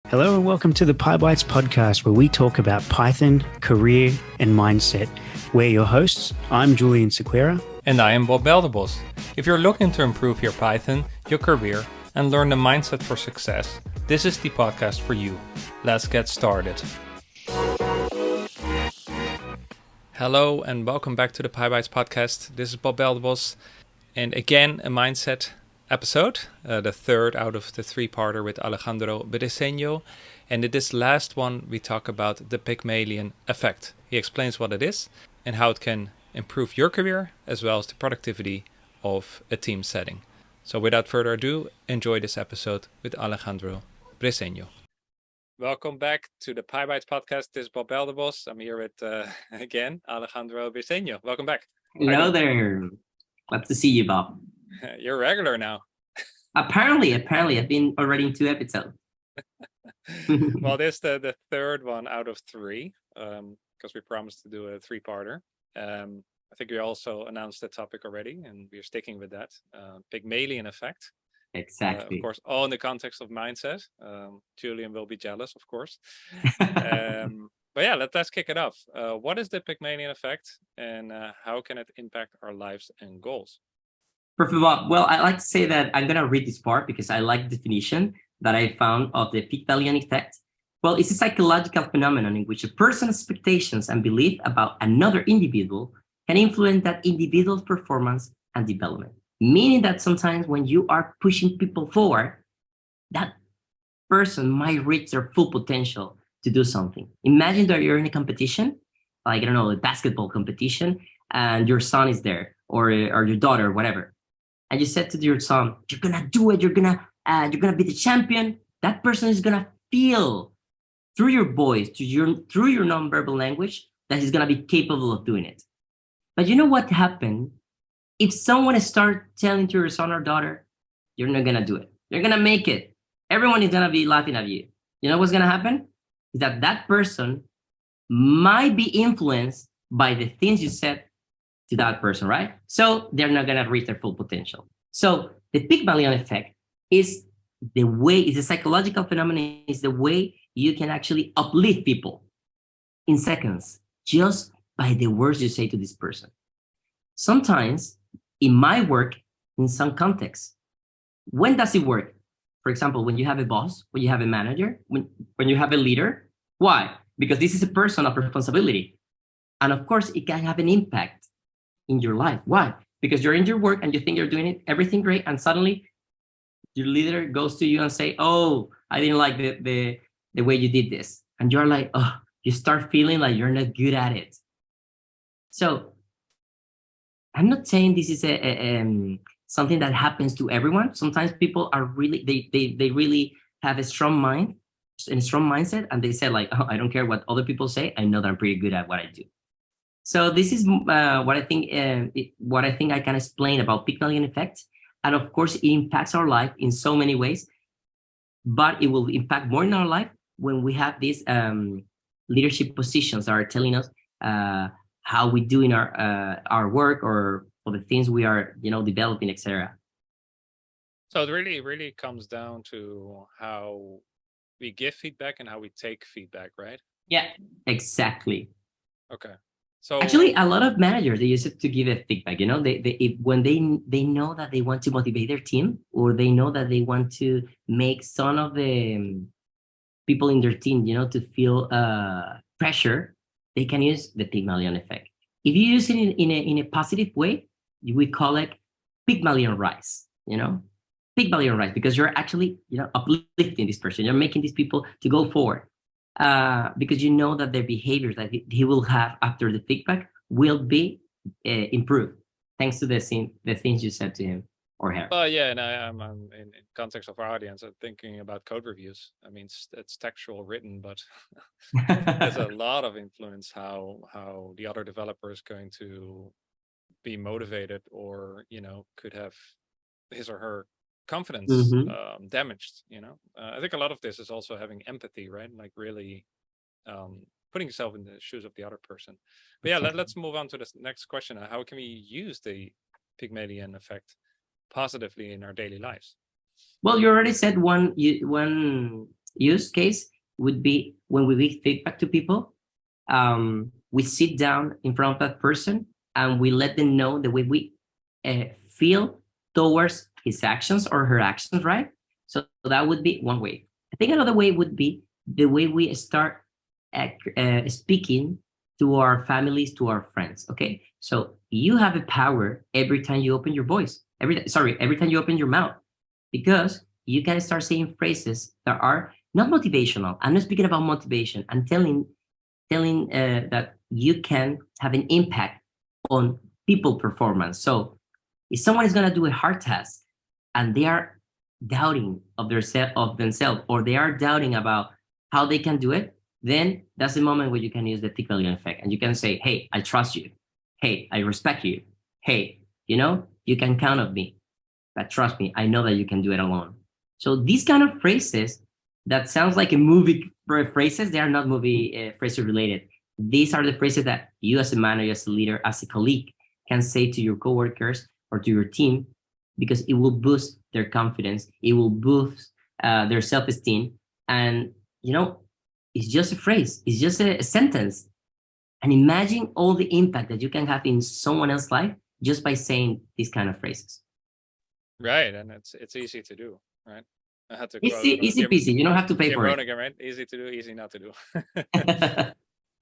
Hello and welcome to the Pybites Podcast, where we talk about Python, career, and mindset. We're your hosts. I'm Julian Sequeira. And I am Bob Beldebos. If you're looking to improve your Python, your career, and learn the mindset for success, this is the podcast for you. Let's get started. Hello and welcome back to the Pybites Podcast. This is Bob Beldebos, and again a mindset episode, the third out of the three-parter with Alejandro Briceño. And in this last one, we talk about the Pygmalion Effect. He explains what it is and how it can improve your career as well as the productivity of a team setting. So without further ado, enjoy this episode with Alejandro Briceño. Welcome back to the Pybites Podcast. This is Bob Beldebos. I'm here with, again, Alejandro Briceño. Welcome back. Hello there. Glad to see you, Bob. You're regular now. Apparently, I've been already in 2 episodes. Well, this is the third one out of 3, because we promised to do a 3-parter. I think we also announced the topic already, and we're sticking with that. Pygmalion Effect. Exactly. Of course, all in the context of mindset. Julian will be jealous, of course. But yeah, let's kick it off. What is the Pygmalion Effect, and how can it impact our lives and goals? Perfect, Bob. Well, I like to say that I'm going to read this part because I like the definition that I found of the Pygmalion Effect. Well, it's a psychological phenomenon in which a person's expectations and belief about another individual can influence that individual's performance and development. Meaning that sometimes when you are pushing people forward, that person might reach their full potential to do something. Imagine that you're in a competition, like, I don't know, a basketball competition, and your son is there, or your daughter, or whatever. And you said to your son, "You're gonna do it. You're gonna be the champion." That person is gonna feel through your voice, through your nonverbal language, that he's gonna be capable of doing it. But you know what happened? If someone starts telling to your son or daughter, "You're not gonna do it. You're gonna make it. Everyone is gonna be laughing at you." You know what's gonna happen? Is that person might be influenced by the things you said to that person, right? So they're not gonna reach their full potential. So the Pygmalion Effect is a psychological phenomenon, is the way you can actually uplift people in seconds just by the words you say to this person. Sometimes in my work, in some contexts, when does it work? For example, when you have a boss, when you have a manager, when you have a leader. Why? Because this is a person of responsibility. And of course, it can have an impact in your life. Why? Because you're in your work and you think you're doing everything great, and suddenly your leader goes to you and say, "Oh, I didn't like the way you did this." And you're like, "Oh," you start feeling like you're not good at it. So I'm not saying this is something that happens to everyone. Sometimes people are really, they really have a strong mind and a strong mindset, and they say like, "Oh, I don't care what other people say. I know that I'm pretty good at what I do." So this is what I think I can explain about Pygmalion Effect. And of course, it impacts our life in so many ways, but it will impact more in our life when we have these leadership positions that are telling us how we do in our work, or for the things we are, developing, etc. So it really comes down to how we give feedback and how we take feedback, right? Yeah, exactly. Okay. So actually, a lot of managers, they use it to give a feedback. When they know that they want to motivate their team, or they know that they want to make some of the people in their team, to feel pressure, they can use the Pygmalion Effect. If you use it in a positive way, we call it Pygmalion Rise. Pygmalion Rise, because you're actually uplifting this person. You're making these people to go forward. Because you know that their behaviors that he will have after the feedback will be improved thanks to the things you said to him or her. Yeah, and I'm in context of our audience, I'm thinking about code reviews. I mean, it's textual written, but there's a lot of influence how the other developer is going to be motivated, or could have his or her confidence damaged. I think a lot of this is also having empathy, right? Like really putting yourself in the shoes of the other person. But yeah, let's move on to the next question. How can we use the Pygmalion Effect positively in our daily lives? Well, you already said one use case would be when we give feedback to people. We sit down in front of that person and we let them know the way we feel towards his actions or her actions, right? So that would be one way. I think another way would be the way we start speaking to our families, to our friends. Okay, so you have a power every time you open your voice. Every time you open your mouth, because you can start saying phrases that are not motivational. I'm not speaking about motivation. I'm telling that you can have an impact on people performance. So if someone is going to do a hard task and they are doubting of themselves, or they are doubting about how they can do it, then that's the moment where you can use the Pygmalion effect, and you can say, hey, I trust you. Hey, I respect you. Hey, you can count on me, but trust me, I know that you can do it alone. So these kind of phrases that sounds like a movie phrases, they are not movie phrases related. These are the phrases that you as a manager, as a leader, as a colleague can say to your coworkers or to your team, because it will boost their confidence. It will boost their self-esteem. And, it's just a phrase. It's just a sentence. And imagine all the impact that you can have in someone else's life just by saying these kind of phrases. Right. And it's easy to do, right? I had to easy peasy. You don't have to pay for it. Again, right? Easy to do, easy not to do.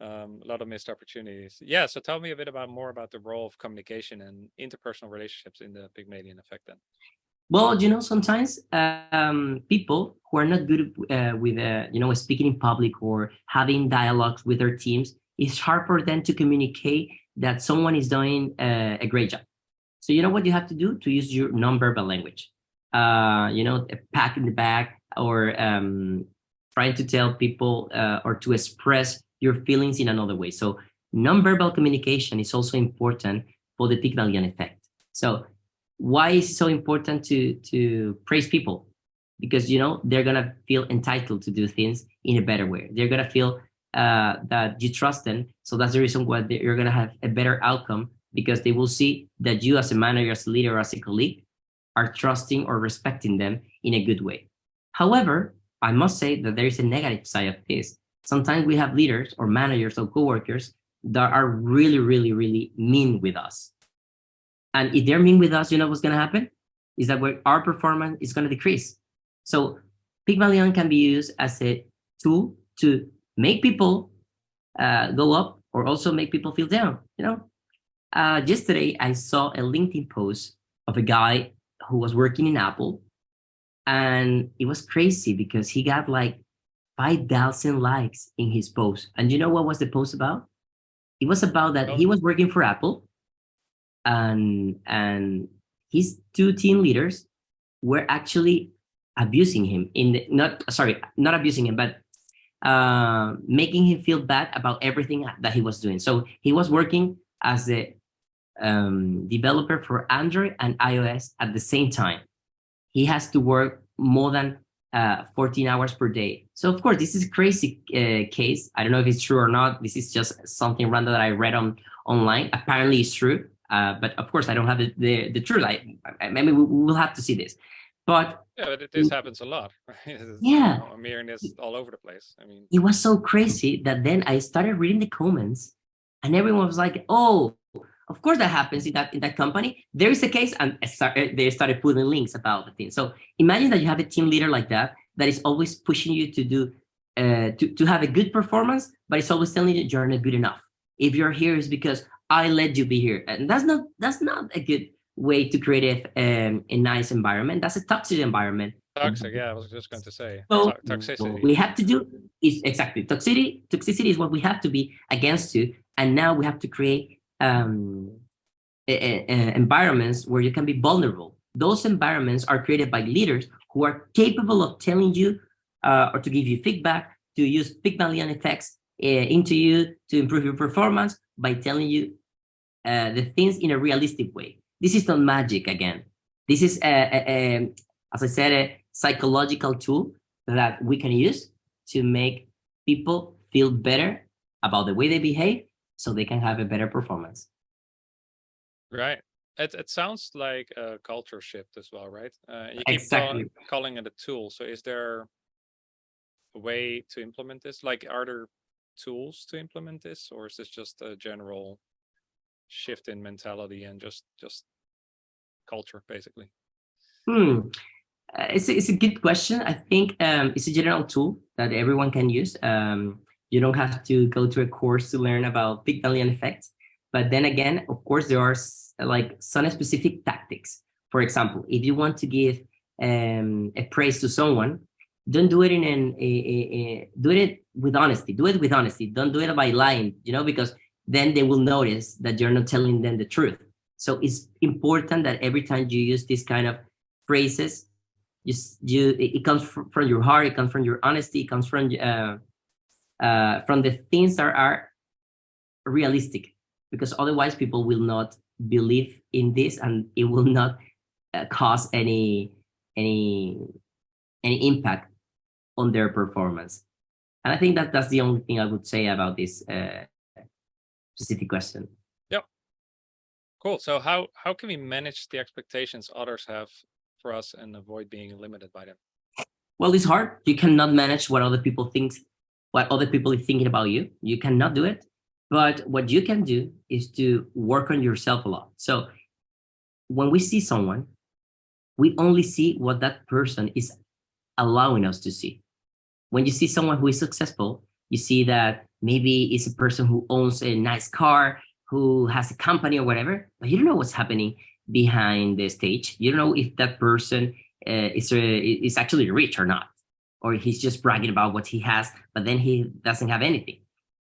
A lot of missed opportunities. Yeah. So tell me a bit more about the role of communication and interpersonal relationships in the Pygmalion effect then. Well, sometimes people who are not good with speaking in public or having dialogues with their teams, it's hard for them to communicate that someone is doing a great job. So you know what you have to do? To use your nonverbal language. A pat in the back, or trying to tell people or to express your feelings in another way. So nonverbal communication is also important for the Pygmalion effect. So why is it so important to praise people? Because they're gonna feel entitled to do things in a better way. They're gonna feel that you trust them. So that's the reason why you're gonna have a better outcome, because they will see that you as a manager, as a leader, as a colleague are trusting or respecting them in a good way. However, I must say that there is a negative side of this. Sometimes we have leaders or managers or coworkers that are really, really, really mean with us. And if they're mean with us, what's going to happen? Is that our performance is going to decrease. So Pygmalion can be used as a tool to make people go up, or also make people feel down. Yesterday I saw a LinkedIn post of a guy who was working in Apple, and it was crazy because he got like 5,000 likes in his post. And you know what was the post about? It was about that he was working for Apple, and his two team leaders were actually abusing him not abusing him, but making him feel bad about everything that he was doing. So he was working as a developer for Android and iOS at the same time. He has to work more than 14 hours per day. So of course, this is a crazy case. I don't know if it's true or not. This is just something random that I read online. Apparently it's true. But of course, I don't have the truth. Maybe we will have to see this. But this happens a lot. Right? I'm hearing this all over the place. I mean, it was so crazy that then I started reading the comments, and everyone was like, "Oh, of course that happens in that company. There is a case," and they started putting links about the thing. So imagine that you have a team leader like that is always pushing you to do to have a good performance, but it's always telling you you're not good enough. If you're here, it's because I let you be here, and that's not a good way to create a nice environment. That's a toxic environment. Toxic, yeah. I was just going to say. So toxicity. What we have to do is exactly toxicity. Toxicity is what we have to be against to, and now we have to create environments where you can be vulnerable. Those environments are created by leaders who are capable of telling you or to give you feedback, to use Pygmalion effects into you to improve your performance by telling you the things in a realistic way. This is not magic again. This is, as I said, a psychological tool that we can use to make people feel better about the way they behave so they can have a better performance. Right. It sounds like a culture shift as well, right? You keep Exactly. calling it a tool. So is there a way to implement this? Like, are there tools to implement this, or is this just a general shift in mentality and just culture, basically? It's a good question. I think it's a general tool that everyone can use. You don't have to go to a course to learn about Pygmalion Effect. But then again, of course, there are like some specific tactics. For example, if you want to give a praise to someone, don't do it do it with honesty. Do it with honesty. Don't do it by lying, because then they will notice that you're not telling them the truth. So it's important that every time you use this kind of phrases, it comes from your heart, it comes from your honesty, it comes from the things that are realistic, because otherwise people will not believe in this, and it will not cause any impact on their performance. And I think that's the only thing I would say about this specific question. Yep. Cool. So how can we manage the expectations others have for us and avoid being limited by them? Well, it's hard. You cannot manage what other people think, what other people are thinking about you. You cannot do it. But what you can do is to work on yourself a lot. So when we see someone, we only see what that person is allowing us to see. When you see someone who is successful, you see that maybe it's a person who owns a nice car, who has a company or whatever, but you don't know what's happening behind the stage. You don't know if that person is actually rich or not, or he's just bragging about what he has, but then he doesn't have anything.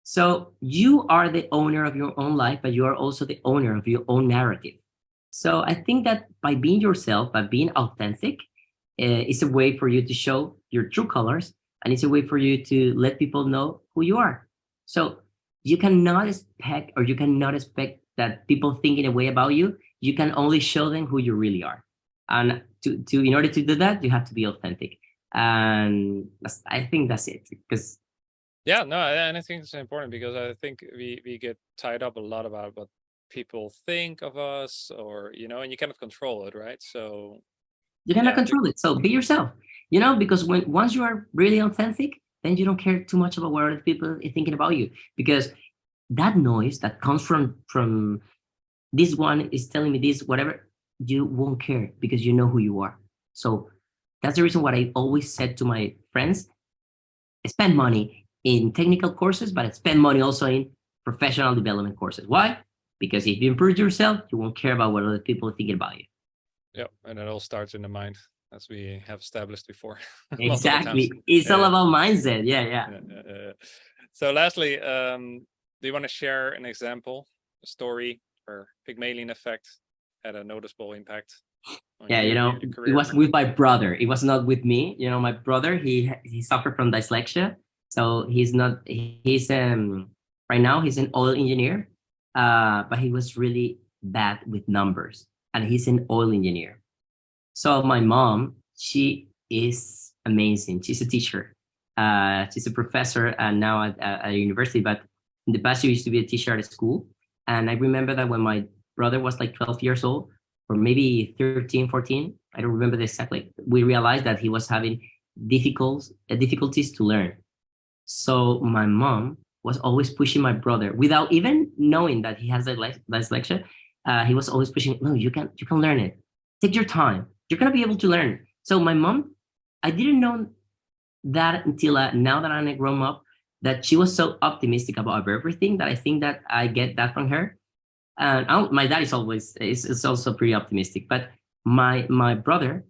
So you are the owner of your own life, but you are also the owner of your own narrative. So I think that by being yourself, by being authentic, it's a way for you to show your true colors, and it's a way for you to let people know who you are. So you cannot expect that people think in a way about you. You can only show them who you really are. And in order to do that, you have to be authentic. And I think that's it. Because yeah, no, and I think it's important, because I think we get tied up a lot about what people think of us, or and you cannot control it, right? So you cannot control it. So be yourself, because once you are really authentic, then you don't care too much about what other people are thinking about you, because that noise that comes from this one is telling me this, whatever, you won't care, because you know who you are. So that's the reason why I always said to my friends, spend money in technical courses, but spend money also in professional development courses. Why? Because if you improve yourself, you won't care about what other people are thinking about you. Yeah, and it all starts in the mind, as we have established before. Exactly. It's all about mindset. Yeah. So lastly, do you want to share an example, a story where Pygmalion Effect had a noticeable impact? Yeah, it was with my brother. It was not with me. My brother, he suffered from dyslexia. So he's right now he's an oil engineer, but he was really bad with numbers, and he's an oil engineer. So my mom, she is amazing. She's a teacher. She's a professor, and now at a university, but in the past she used to be a teacher at a school. And I remember that when my brother was like 12 years old, or maybe 13, 14, I don't remember exactly, we realized that he was having difficulties to learn. So my mom was always pushing my brother without even knowing that he has dyslexia. He was always pushing, no, you can learn it. Take your time. You're going to be able to learn. So my mom, I didn't know that until now that I'm grown up, that she was so optimistic about everything, that I think that I get that from her. And my dad is also pretty optimistic. But my brother,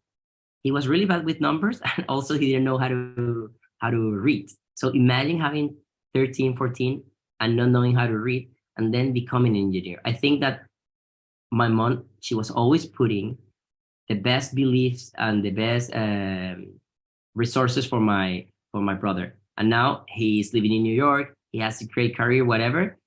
he was really bad with numbers, and also he didn't know how to read. So imagine having 13, 14 and not knowing how to read, and then becoming an engineer. I think that my mom, she was always putting the best beliefs and the best resources for my brother. And now he's living in New York. He has a great career, whatever.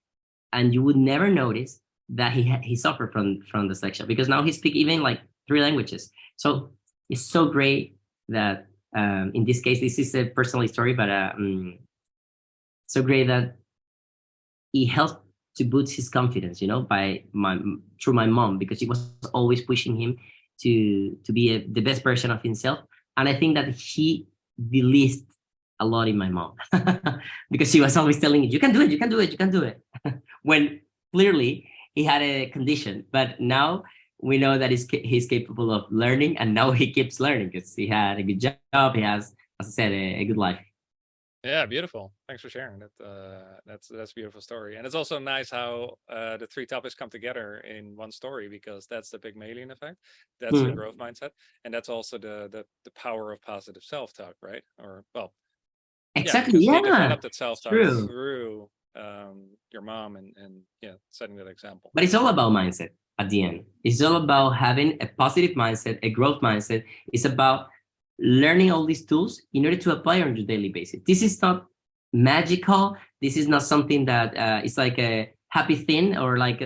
And you would never notice that he suffered from dyslexia, because now he speaks even like 3 languages. So it's so great that in this case, this is a personal story, but so great that he helped to boost his confidence, through my mom, because she was always pushing him to be the best version of himself. And I think that he believed a lot in my mom because she was always telling me, you can do it, you can do it, you can do it. When clearly he had a condition, but now we know that he's capable of learning, and now he keeps learning because he had a good job. He has, as I said, a good life. Yeah, beautiful. Thanks for sharing that. That's a beautiful story, and it's also nice how the three topics come together in one story, because that's the Pygmalion effect, that's the growth mindset, and that's also the power of positive self-talk, right? Or well, Exactly. because Yeah, he developed that self-talk true. through your mom and setting that example. But it's all about mindset at the end. It's all about having a positive mindset, a growth mindset. It's about learning all these tools in order to apply on your daily basis. This is not magical. This is not something that is like a happy thing, or like,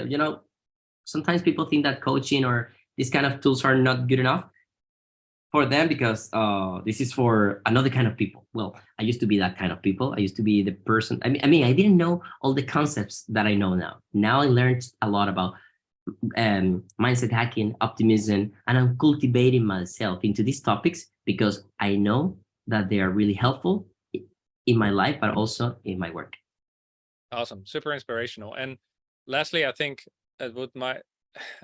sometimes people think that coaching or these kind of tools are not good enough for them because this is for another kind of people. Well, I used to be that kind of people. I used to be the person. I mean, I didn't know all the concepts that I know now. Now I learned a lot about mindset hacking, optimism, and I'm cultivating myself into these topics because I know that they are really helpful in my life, but also in my work. Awesome, super inspirational. And lastly, I think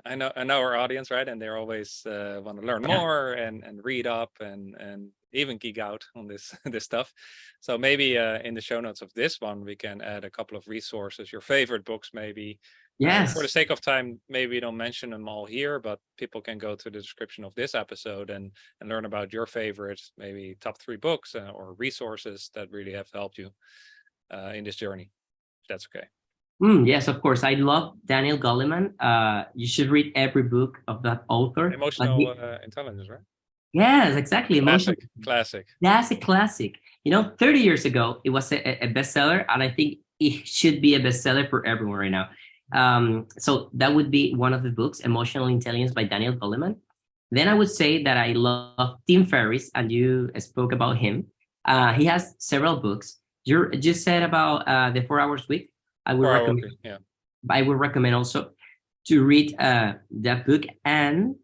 I know our audience, right? And they're always want to learn more and read up and even geek out on this this stuff. So maybe in the show notes of this one, we can add a couple of resources, your favorite books, maybe. Yes. For the sake of time, maybe we don't mention them all here, but people can go to the description of this episode and learn about your favorite, maybe top 3 books or resources that really have helped you in this journey. If that's okay. Yes, of course. I love Daniel Goleman. You should read every book of that author. Emotional intelligence, right? Yes, exactly. Classic. That's a classic. 30 years ago, it was a bestseller, and I think it should be a bestseller for everyone right now. So that would be one of the books, Emotional Intelligence by Daniel Goleman. Then I would say that I love Tim Ferriss, and you spoke about him. He has several books. You just said about the 4 hours week. I would recommend. I would recommend also to read that book, and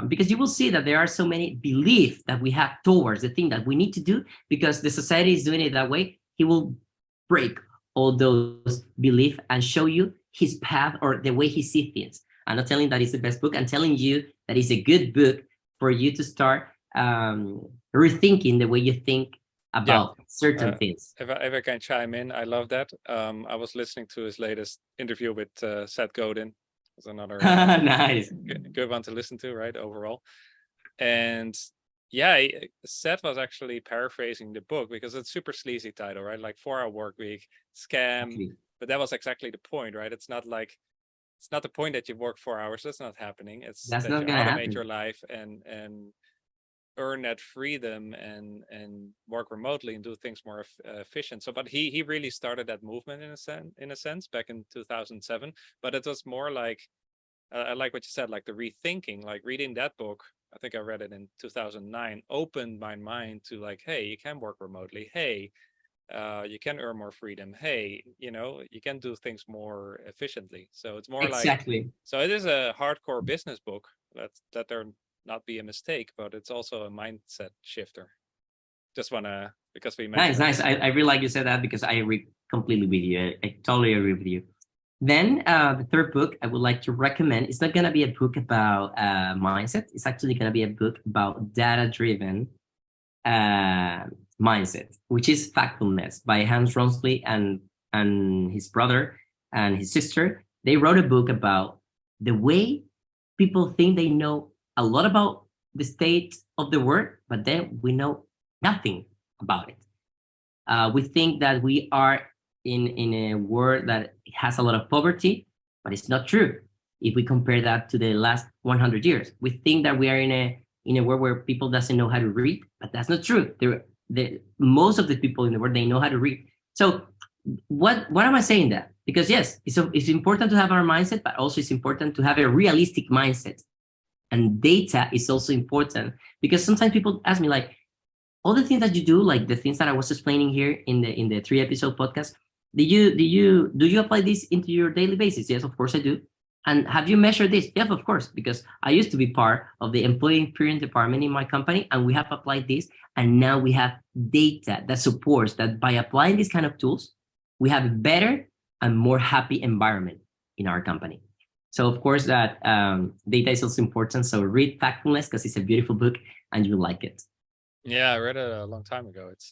because you will see that there are so many beliefs that we have towards the thing that we need to do because the society is doing it that way. He will break all those beliefs and show you his path or the way he sees things. I'm not telling that it's the best book. I'm telling you that it's a good book for you to start rethinking the way you think about certain things. If I can chime in, I love that. I was listening to his latest interview with Seth Godin. It's another nice, good one to listen to, right? Overall, and Seth was actually paraphrasing the book because it's super sleazy title, right? Like 4 hour work week, scam. Okay. But that was exactly the point, right? It's not the point that you work 4 hours. That's not happening. It's that you automate your life and earn that freedom and work remotely and do things more efficient. So, but he really started that movement in a sense back in 2007. But it was more like I like what you said, like the rethinking, like reading that book. I think I read it in 2009. Opened my mind to like, hey, you can work remotely. Hey, you can earn more freedom. Hey, you can do things more efficiently. So it's more exactly. So it is a hardcore business book. That there not be a mistake, but it's also a mindset shifter. Just wanna because we mentioned nice. I really like you said that because I agree completely with you. I totally agree with you. Then the third book I would like to recommend. It's not gonna be a book about mindset. It's actually gonna be a book about data-driven mindset, which is Factfulness by Hans Ronsley and his brother and his sister. They wrote a book about the way people think they know a lot about the state of the world, but then we know nothing about it. We think that we are in a world that has a lot of poverty, but it's not true. If we compare that to the last 100 years, we think that we are in a world where people doesn't know how to read, but that's not true. Most of the people in the world, they know how to read. So what am I saying that? Because yes, it's important to have our mindset, but also it's important to have a realistic mindset. And data is also important because sometimes people ask me like, all the things that you do, like the things that I was explaining here in the 3 episode podcast, do you apply this into your daily basis? Yes, of course I do. And have you measured this? Yes, of course, because I used to be part of the employee experience department in my company, and we have applied this. And now we have data that supports that by applying these kind of tools, we have a better and more happy environment in our company. So of course that data is also important. So read Factfulness because it's a beautiful book and you'll like it. Yeah, I read it a long time ago. It's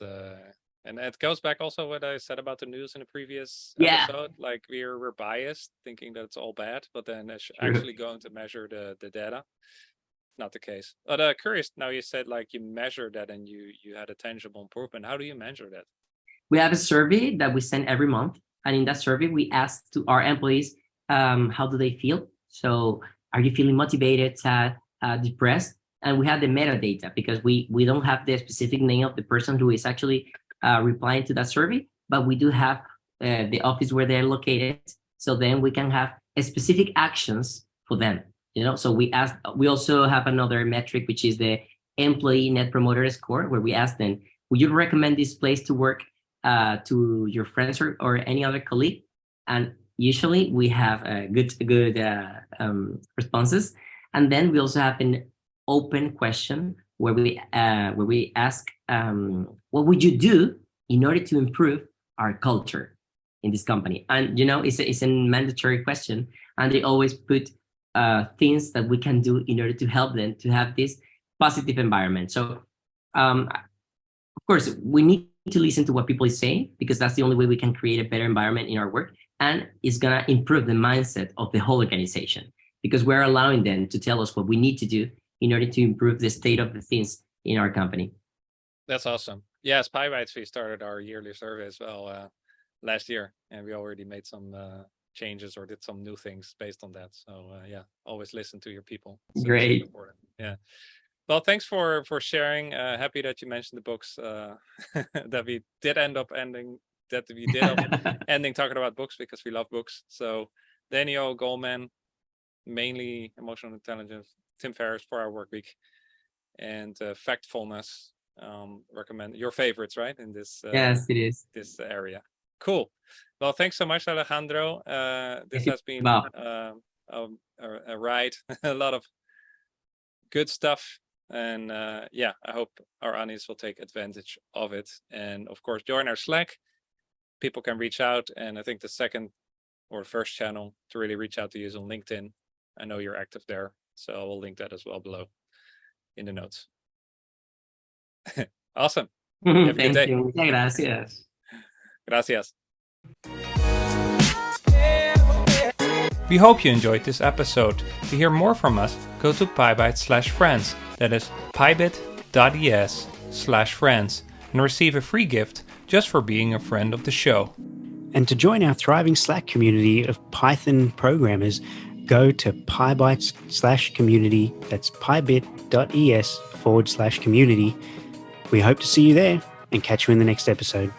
and it goes back also what I said about the news in the previous episode. Like we're biased, thinking that it's all bad, but then actually going to measure the data, not the case. But curious, now you said like you measure that and you had a tangible improvement. How do you measure that? We have a survey that we send every month, and in that survey we ask to our employees how do they feel. So are you feeling motivated, sad, depressed? And we have the metadata because we don't have the specific name of the person who is actually replying to that survey, but we do have the office where they're located. So then we can have specific actions for them. So we also have another metric, which is the employee net promoter score, where we ask them, would you recommend this place to work to your friends or any other colleague? And usually we have good responses. And then we also have an open question where we ask, what would you do in order to improve our culture in this company? And it's a mandatory question, and they always put things that we can do in order to help them to have this positive environment. So of course we need to listen to what people are saying, because that's the only way we can create a better environment in our work, and it's going to improve the mindset of the whole organization, because we're allowing them to tell us what we need to do in order to improve the state of the things in our company. That's awesome. Yes, Pybites, we started our yearly survey as well last year, and we already made some changes or did some new things based on that. So always listen to your people. So great. Yeah. Well, thanks for sharing. Happy that you mentioned the books that we did end up ending talking about books, because we love books. So Daniel Goleman, mainly emotional intelligence, Tim Ferriss for our work week, and Factfulness. Recommend your favorites, right? In this yes, it is this area. Cool. Well, thanks so much, Alejandro. This has been a ride, a lot of good stuff, and I hope our audience will take advantage of it. And of course, join our Slack. People can reach out, and I think the second or first channel to really reach out to you is on LinkedIn. I know you're active there, so I will link that as well below in the notes. Awesome. Thank you. Gracias. Gracias. We hope you enjoyed this episode. To hear more from us, go to Pybites/friends. That is pybit.es/friends, and receive a free gift just for being a friend of the show. And to join our thriving Slack community of Python programmers, go to Pybites/community. That's pybit.es/community. We hope to see you there and catch you in the next episode.